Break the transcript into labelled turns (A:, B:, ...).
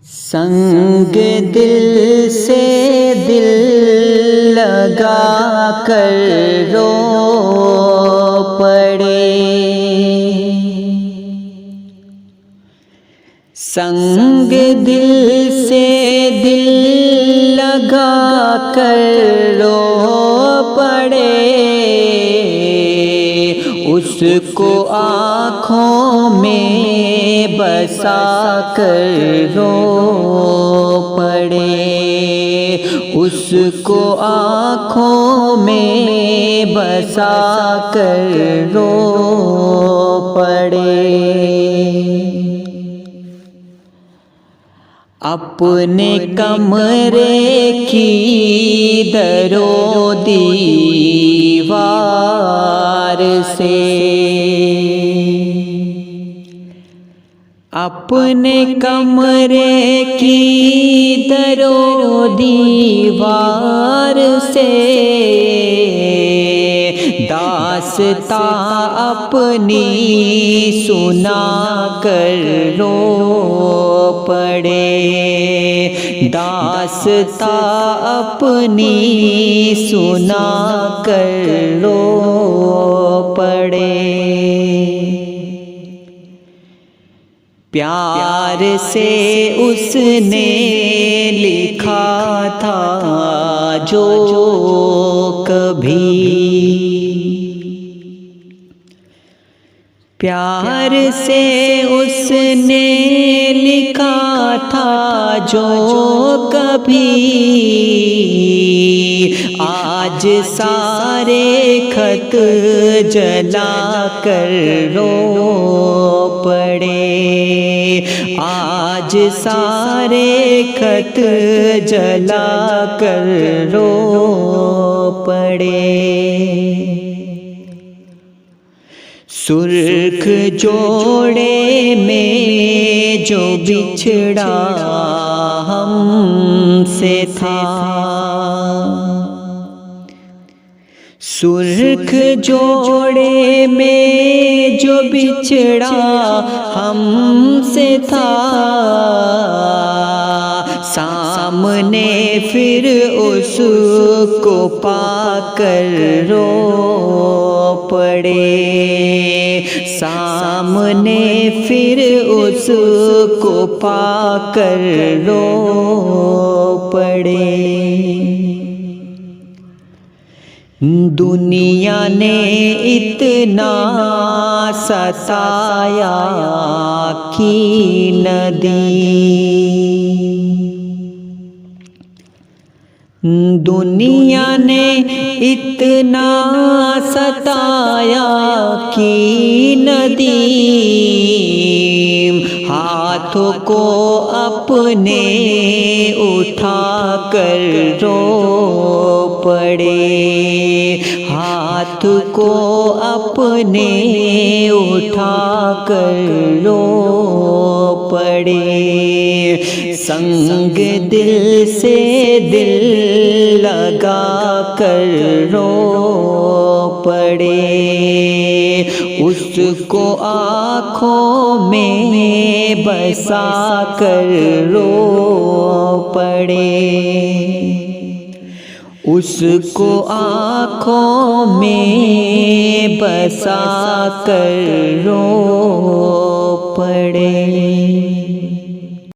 A: سنگ دل سے دل لگا کر رو پڑے، سنگ دل سے دل لگا کر رو پڑے، اس کو آنکھوں میں بسا کر رو پڑے، اس کو آنکھوں میں بسا کر رو پڑے۔ اپنے کمرے کی در و دیوار سے، اپنے کمرے کی در و دیوار سے داستاں اپنی سنا کر رو پڑے، داستاں اپنی سنا کر رو پڑے۔ پیار سے اس نے لکھا تھا جو کبھی، پیار سے اس نے لکھا تھا جو کبھی، آج سارے خط جلا کر رو پڑے، آج سارے خط جلا کر رو پڑے۔ سرخ جوڑے میں جو بچھڑا ہم سے تھا، سرخ جوڑے میں جو بچھڑا ہم سے تھا، سامنے پھر اس کو پا کر رو پڑے، سامنے پھر اس کو پا کر رو پڑے۔ دنیا نے اتنا ستایا کی نہ دی، دنیا نے اتنا ستایا کی نہ دی، ہاتھوں کو اپنے اٹھا کر رو پڑے، ہاتھ کو اپنے اٹھا کر رو پڑے، سنگ دل سے دل لگا کر رو پڑے، اس کو آنکھوں میں بسا کر رو پڑے، اس کو آنکھوں میں بسا کر رو پڑے۔